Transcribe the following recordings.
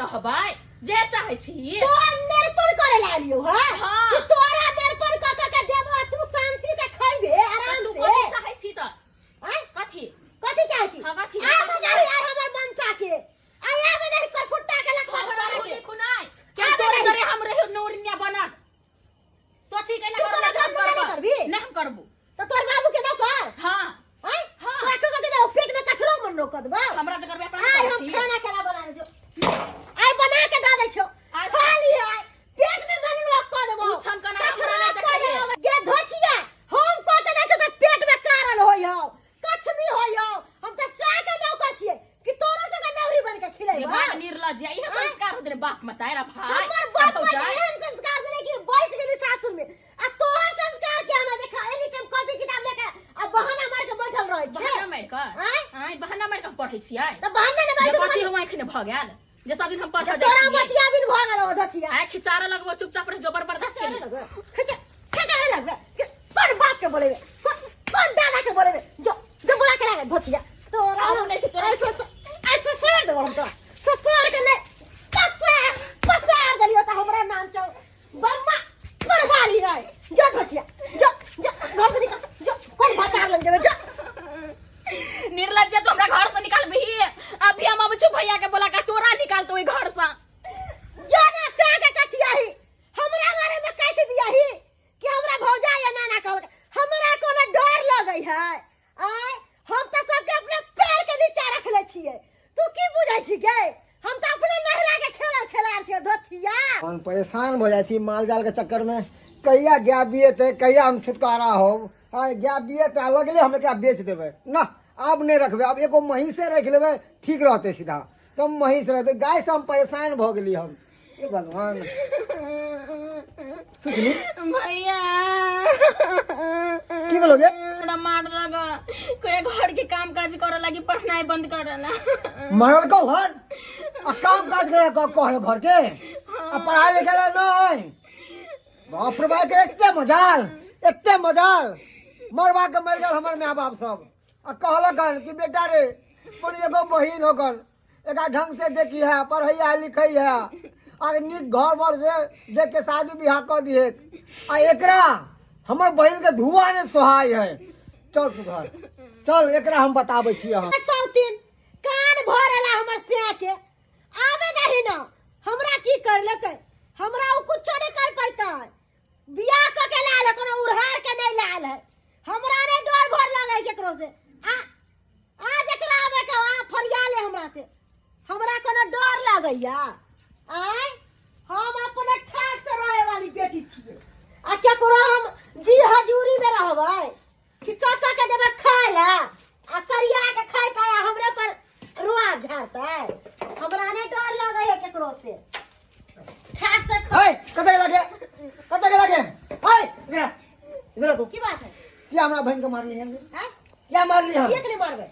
रहबै जे चाहे छी तो निर्पण करे लालियो हाँ। कि तोरा निर्पण क के देबो तू शांति से खइबे आराम तू से कथी चाहे छी त आय कथी कथी चाहे छी हाँ, कथी? आ बनाई आय हमर मनसा के आय बनाई करफुट्टा के लखवा हमरा घर होली के कुनाय के तोरे जरे हम रहे नौरिया बनत तो छी के तू कोनो काम नहीं करबी नहीं हम करबू तो तोर बाबू के न कर हां आय हाँ। तोरा के दे पेट में कचरो मन रोक देबो हमरा जकर बे अपना आय हम खाना केना बना दे आय बना के दे छो खा ली आय पेट में मन रोक क देबो पूछम कना कचरो हमरा क देबो ये धोचिया हम को के दे तो पेट में कारल होयो कछमी होयो हम तो साके नौकर छिए कि तोरा संग नौरी बन के खिलेबो ये बात निर्लज है ये संस्कार होदे बाप मतायरा भाई हमर बाप में एहन संस्कार देले कि बैस गेली सासुर में आ तोहर संस्कार के हमरा देखा एनी टाइम कॉपी किताब लेके आ बहाना मार के बैठल रहै छै बहाना मार के आय बहाना मार के पढ़ै छियै त बहाना ने जे मार कथी हम आँखि ने भ गेल जे सब दिन हम पढ़ के तोरा बतिया दिन भ गेल ओ धचिया आय खिचारे लगबो चुपचाप रह जबरदस्त के खचा लगबे कोन बात के बोलेबे कोन दादा के बोलेबे जो बोला के लागे धचिया तोरा हम नहीं छै तोरा ऐसे सेड़ दे हम तोरा ससुर के नहीं पसार दलियो त हमरा नाम छौ बम्मा परवाली रे जो धचिया जो घर से निकल जो कोन बता लग जेबे जो निर्लज तो हमरा घर से निकाल बही अभी हम अब छु भैया के बोला का तोरा निकाल तो घर से जो ना से के कथियाही हमरा बारे में कह दियाही कि हमरा भौजा या नाना कहल हमरा कोनो डर लगई है आय हम त सबके अपने पैर के नीचे रख ले छिए तू की बुझाई छी गे हम त अपने नहरा के खेलार छिए धोथिया हम परेशान हो जाए छी माल जाल के चक्कर में कहिया गैप बिएते कहिया हम छुटकारा हो हां गैप बिएते लगले हम एकरा बेच देबे ना अब नहीं रखबे अब एगो महीसे रख लेबे ठीक रहते सीधा कम महीस रहते गाय से हम परेशान भ गेली हम ए भगवान सुखनी भैया की बोलोगे हमरा मार लगा कोई घर के काम काज करे लगी पढ़नाई बंद करला मरल को घर आ काम काज करे कहे घर के आ पढ़ाई लिखाई नहीं बाप रे बाप के एते मजाल मरवा के मर गल हमर माय बाप सब आ कहलकन कि बेटा रे पर एगो बहिन होगन एका ढंग से देखी है पढ़ैया लिखई है आ निक घर बर से देख के शादी बियाह कर दिए आ एकरा हमर बहिन के धुआं ने सोहाय है चल तू घर चल एकरा हम बताबै छी हम सौतीन कान भरेला हमर से के आवे नहीं ना हमरा की कर लेते हमरा उ कुछ नहीं कर पाइता बियाह क के लाल कोनो उड़हार के नहीं लाल है हमरा ने डर भर लगे केकरो से आ जकरा आवे के आ फरिया ले हमरा से हमरा कोनो डर लागैया आय हम अपने ठाट से रहे वाली बेटी छिए आ क्या करो हम जी हजूरी में रहबै कि काका के देबे खाय ला आ सरिया के खाइता हमरे पर रुआ झाड़ता हमरा ने डर लगे है केकरो से ठाट से हाय कते लगे हाय इधर तू की बात है क्या हमरा बहन के मारली है हैं क्या मारली हम एक नहीं मारबे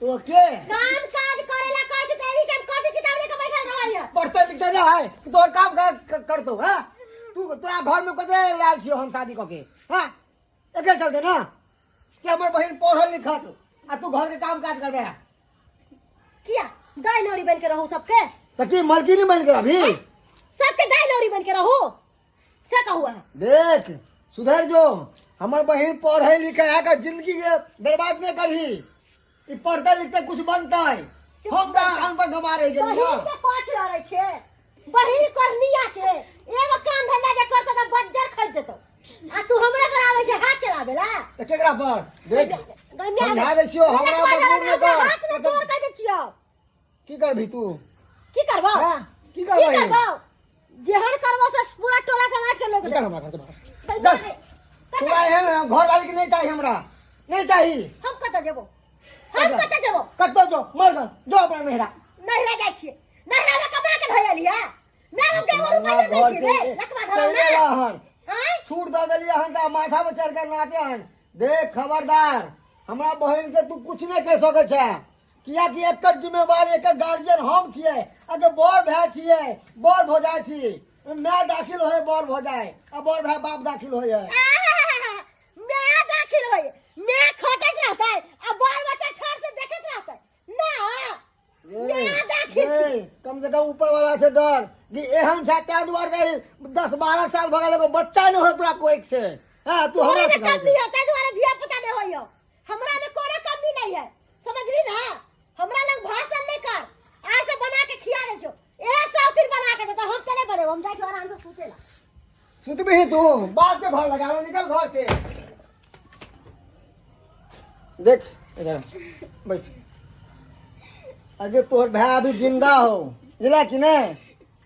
तो के काम काज करेला कहै छै एनी टाइम कॉपी किताब लेके बैठल रहैया पढ़ते लिखते ना है तोर काम कर दो हां तू तोरा घर में कते लाल छियो हम शादी क के हां एके चलते ना कि हमर बहन पढ़ल लिखत आ तू घर के काम काज करबे किया दाई नौरी बन के रहू सबके त की मलकिनी बन के अभी सबके दाई नौरी बन के रहू से कहू देख सुधर जो हमर बहन पढ़े लिखे है का जिंदगी के बर्बाद नहीं करही ई पढ़ते लिखते कुछ बनता है हम दान पर घमा रहे गेली ना बहिन के पाछ रहै छै बहिन करनिया के एगो काम धंधा जे करतो त बज्जर खइ देतो आ तू हमरा पर आबै छै हाथ चलाबेला त केकरा पर देख समझा दे छियो हमरा पर मुंह में कर हाथ में तोड़ कह दे छियो की करबी तू की करबो हां की करबो जेहन करबो से पूरा टोला समाज के लोग की करबो कर तू आए हैं घर वाले की नहीं चाहिए हमरा नहीं चाहिए हम कत जेबो कत जो मर गल जो अपना नहरा जाइ छिए नहरा में कमा के धइल लिया मैं हम के रुपया दे छी रे लकवा धरल हां छूट दे देलिए हन त माथा पर चढ़ कर नाचे हन देख खबरदार हमरा बहन के तू कुछ नहीं कह सके छै किया कि एकर जिम्मेवार एकर गार्जियन हम छिए आ जो बड़ भाई छिए बड़ भौजाई छी मैं दाखिल होए बड़ भौजाई आ बड़ भाई बाप दाखिल होए मैं दाखिल होए मैं खटत रहता है अब बाल बच्चा ठार से देखत रहता है ना मैं दाखिल छी कम से कम ऊपर वाला से डर कि एहन छाटा दुआर दे 10-12 साल भगल एगो बच्चा न हो तोरा कोई से। हां तू तोरे हमरा में सिखा कमी है, ताई द्वारा धिया पुता नहीं होइयो। हमरा में कोनो कमी नहीं है, समझली ना? हमरा लोग भाषण नहीं कर, आज से बना के खिया दे छो। एक सौ फिर बना के दे तो हम चले बड़े, हम जाके आराम से सोचेला। सुत भी तू बात पे घर लगा लो, निकल घर से। देख इधर बैठ। अरे तोर भाई अभी जिंदा हो जिला कि नहीं?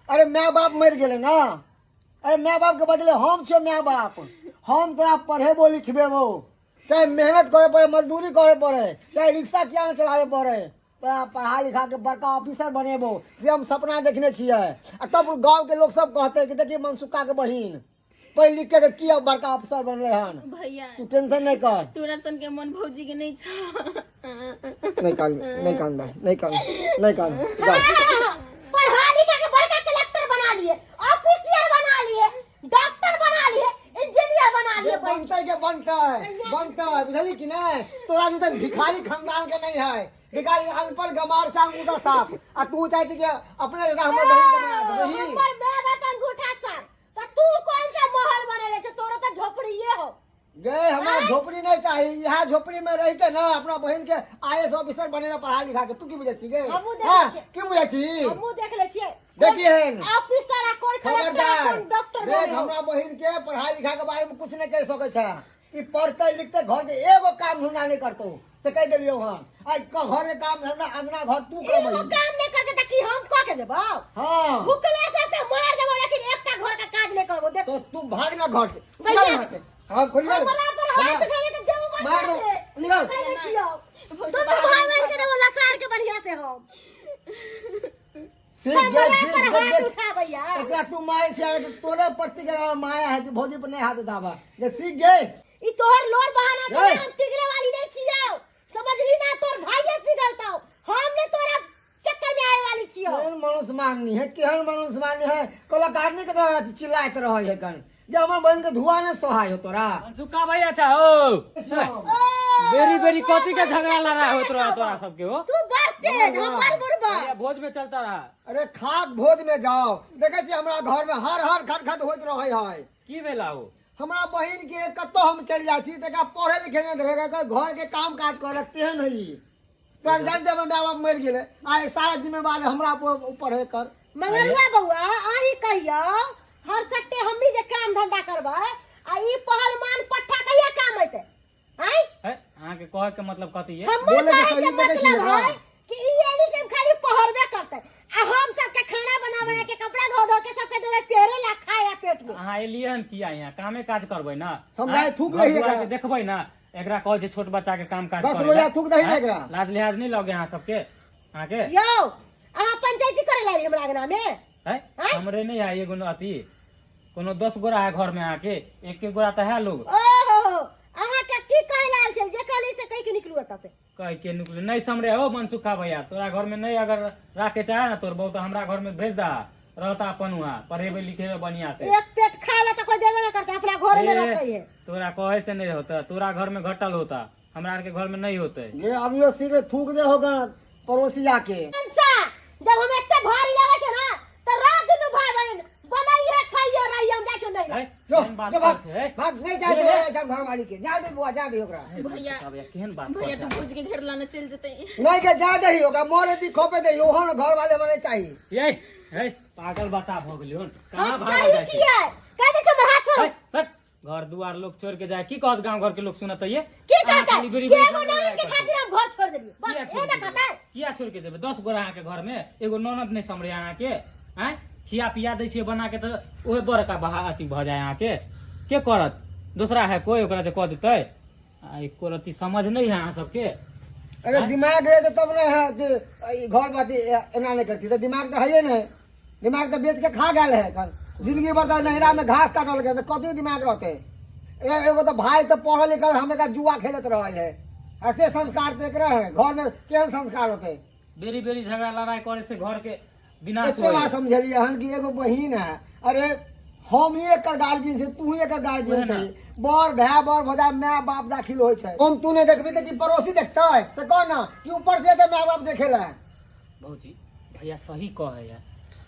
अरे माँ बाप मर गए ना। अरे माँ बाप के बदले हम छो माँ बाप। हम तोरा पढ़ेबो लिखबेबो, चाहे मेहनत करे पड़े, मजदूरी करे पड़े, चाहे रिक्शा किया न चलावे पड़े, तोरा पढ़ा लिखा के बड़का ऑफिसर बनेबो से हम सपना देखने छिए। आ तब गांव के लोग सब कहते कि देखिए मनसुखा के बहिन पढ़ लिख के किया बड़का अफसर बनले हन। भैया तू टेंशन नहीं कर। तोरा सन के मन भौजी के नहीं छ। नहीं कान नहीं कान भाई नहीं कान नहीं कान जा। पढ़ा लिखा के बड़का कलेक्टर बना लिए, ऑफिसर बना लिए, डॉक्टर बना लिए, इंजीनियर बना लिए। बनता है बुझली कि नहीं? तोरा जो भिखारी खानदान के नहीं है, भिखारी अनपढ़ गमार चांग उधर साफ। आ तू चाहती कि अपने जगह हमर बहन के बना दे वही। हमर मैं बेटा अंगूठा साफ, तो तू कौन सा महल बनेले छ? तोरा तो झोपड़ीए हो। गए हमारा झोपड़ी नहीं चाहिए, यहाँ झोपड़ी में रह के ना अपना बहन के IAS ऑफिसर बनेगा पढ़ा लिखा के। तू की बुझे छी गे? हमहू देख हां ले छी। की बुझे छी? हमहू देख ले छिए। देखिए ऑफिसर आ कोई कलेक्टर खबरदार कोई डॉक्टर देख बने। हमरा बहन के पढ़ाई लिखा के बारे में कुछ नहीं कह सके छा। ई पढ़ते लिखते घर के एगो काम धंधा नहीं करतो से कह देलियो हम। आज का घर के काम धंधा अंगना घर तू एगो करबई। काम नहीं करते त की हम क के देबो? हां भूखले से पे मार देबो, लेकिन एकटा घर का काज नहीं करबो। देख तो तू भाग ना घर से। भैया, निकल यहाँ से। हां खोल निकल। हमरा पर हाथ फेरे के देबो मार दो, निकल। कहै छियो भौजी तुम तो भाई बहन के देबो लसार के बढ़िया से हो। सीख गए हमरा सीख पर हाथ गए। उठा भैया। एकरा तू मारे छे तो तोरे प्रति के माया है कि भौजी पर नहीं हाथ उठावा। ये सीख गए। ई तोहर लोर बहाना से ए! हम पिघले वाली नहीं छियो, समझली ना? तोर भाईए पिघलताओ, हम ने तोरा चक्कर में आए वाली छियो। केहन मनुष्य माननी है, केहन मनुष्य माननी है। कलाकारनी के तरह चिल्लात रहे है कन जे हमर बहन के धुआं न सोहाय हो तोरा। मनसुखा भैया चाहो श्याम, बेरी बेरी कथी के झगड़ा लड़ा हो तोरा सबके हो? तू बढ़ तेज, हमर बुरबा। भैया भोज में चलता रहा। अरे खाक भोज में जाओ, देखे छी हमरा घर में हर हर खटखट होइत रहे है। की भेला हो? हमरा बहन के कतो हम चल जाय छी तका पढ़े लिखे नहीं देखेगा, घर के काम काज करक से नहीं। तो जानते हमर माँ बाप मर गेले, आए सारा जिम्मेवारी हमरा ऊपर है कर। मंगरुआ बउआ आही कहियो हर सट्टे हमही जे काम धंधा करबै, आ ई पहलमान पट्ठा कहिया काम हेतै? हैं? है अहाँ के कहे के मतलब कथी है? हमर बोले के कहे सही के बोले छियै मतलब ना। है कि ई एनी टाइम खाली पहरबे करतै, आ हम सबके खाना बना के कपड़ा धो धो के सबके देबै पेरे ला खाए पेट में। अहाँ एलियन किया यहाँ कामे काज करबै ना? समझाए हाँ? थूक घर रही है दुआर एकरा। के देखबै ना, एकरा कहै छै छोट बच्चा के काम काज 10 करे रोजा ला। थूक दही ना हैं? एकरा। लाज लिहाज नहीं लगे अहाँ सबके? अहाँ के यो अहाँ पंचायती करे ला हमरा अंगना में? है हैं? हमरे नहीं है एगो अथी कोनो 10 गोरा है घर में, अहाँ के एक एक गोरा तो है लोग। ओहो अहाँ के की कहे लाल छै जे कहली से कहि के निकलू एतऽ से? कह के निकले नहीं समरे हो मनसुखा भैया। तोरा घर में नहीं अगर राखे चाहे ना तोर बहु तो हमरा घर में भेज दा, रहता अपन वहाँ पढ़ेबे लिखेबे बढ़िया से। एक पेट खा ला तो कोई देबे ना करता, अपना घर में रखै है। तोरा कहे से नहीं होता, तोरा घर में घटल होता, हमरा के घर में नहीं होते। ये अभियो शीघ्र थूक दे होगा पड़ोसिया के। अंसा जब हम एते भारी लागे छै ना त रात दिन भाई बहन बनाइए खाइए रहिए, हम जाके नहीं है? जो केहन बात जो भाग करछे, है? भाग नहीं जाए तो जब घर वाली के जा दे बुआ जा दे ओकरा। है भैया मनसुखा भैया केहन बात भैया करछे? तू भौजी के घेर लाना चल जते। नहीं के जा दे होगा मोरे दी खोपे दे ओहन घर वाले मने चाहिए। ये है पागल बता भ गेलियोन कहां हम भाग सही जाय छै? छियै कह दे छ हाथ छोड़। है, हट, घर दुआर लोग छोड़ के जाए की कहत? गांव घर के लोग सुनत है? की अहाँ कहता खाली बेरी के बेरी एगो झगड़ा ननद के करते। खातिर हम घर छोड़ देलिए, बस किया ए छोड़ ना के कहता है। जेबै? किया छोड़ के जेबै? 10 गोरा अहाँ के घर में एगो ननद नहीं समरे अहाँ के? हैं? खिया पिया दै छियै बना के तो ओहे बड़का बहा अथी भ जाए अहाँ के करत? दूसरा है कोई ओकरा जे कह देतै? आ एको रति समझ नहीं है अहाँ सबके। अरे दिमाग रहे तो तब ना है कि ई घर बाती एना नहीं करती तो दिमाग तो है नहीं। दिमाग तो बेच के खा गए है कल जिंदगी भर तो नहरा में घास काटल गए तो कथी दिमाग रहते। एगो तो भाई तो पढ़ल लिखल हमेशा जुआ खेलत रहे है, ऐसे संस्कार देख रहे हैं घर में केहन संस्कार होते। बेरी बेरी झगड़ा लड़ाई करे से घर के विनाश इतने बार होए। समझलिए हन कि एगो बहिन है। अरे हम ही एक गार्जियन छै, तू ही एक गार्जियन वही ना। छै। बर भाई बर भजा माय बाप दाखिल होय छै। हम तू नहीं देखबी तो कि पड़ोसी देखतै से कह ना कि ऊपर से तो माय बाप देखेला। भौजी भैया सही कहे है,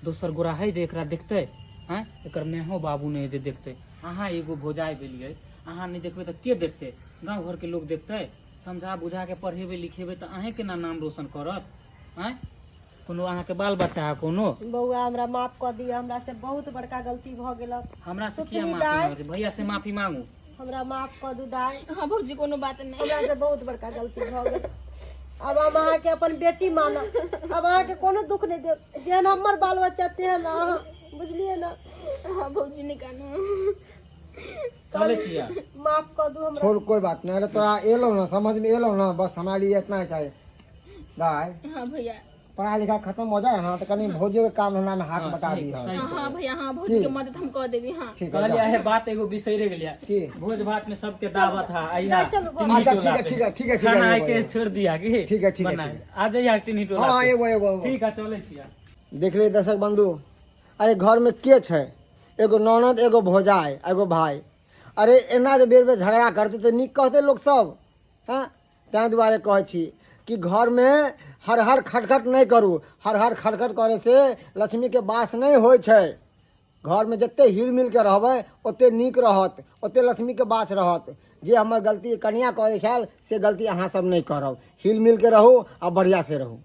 दोसर गोरा है जे एकरा देखते हैं, एकर मेहो बाबू ने जे देखते। अहाँ एगो भौजाई भेलिए, अहाँ नहीं देखबे तो के देखते? गांव घर के लोग देखते। समझा बुझा के पढ़ेबे लिखेबे तो अहें के ना नाम रोशन करत हैं। कोनो अहाँ के बाल बच्चा है कोनो? बउआ हमरा माफ कर दिया, हमरा से बहुत बड़का गलती भ गेल। हमरा से किया सुतनी माफी दाई। मांगे? भैया से माफी मांगू। हमरा माफ कर दू दाई, हाँ भौजी कोनो बात नहीं। हमरा से बहुत बड़का गलती भ गेल। अब हम अहाँ के अपन बेटी मानब, अब अहाँ के कोनो दुख नहीं देब। जेहन हमर बाल बच्चा तेहन अहाँ, बुझलिए ना? हाँ भौजी निकालो। चले छिया। माफ कर दू हमरा। छोड़ कोई बात नहीं, अरे तोरा एलो ना, समझ में एलो ना, बस हमारे लिए इतना ही चाहिए। दाई हाँ भैया। पढ़ाई लिखाई खत्म हो जाए ना तो कहीं भौजियों के काम धंधा में हाथ हाँ, बटा सही, दी सही। हाँ भैया, हाँ भौजी के मदद हम कर देवी। हाँ ठीक है कहलिया जाओ। है बात एगो बिसरे गेलिया। की? भोज भात में सबके दावत है। आइया चलो, टिन्ही अच्छा, टोला ठीक है, पे। ठीक है, ठीक है, ठीक है, खाना ये आके बोलो। छोड़ दिया कि ठीक है, ठीक है, बनाए। ठीक है। आ जाइए टिन्ही टोला हाँ पे। एगो ठीक है चले छिया। देख ली दर्शक बंधु, अरे घर में के छै? एगो ननद, एगो भौजाई, एगो भाई। अरे एना जे बेर बेर झगड़ा करते तो नीक कहते लोग सब। हाँ, तैं दुआरे कहै छी कि घर में हर हर खटखट नहीं करू। हर हर खटखट करे से लक्ष्मी के वास नहीं होइ छै। घर में जते हिल मिल के रहबै ओते नीक रहत, ओते लक्ष्मी के वास रहत। जे हमर गलती कनिया करे छल से गलती अहाँ सब नहीं करब। हिल मिल के रहू आ बढ़िया से रहू।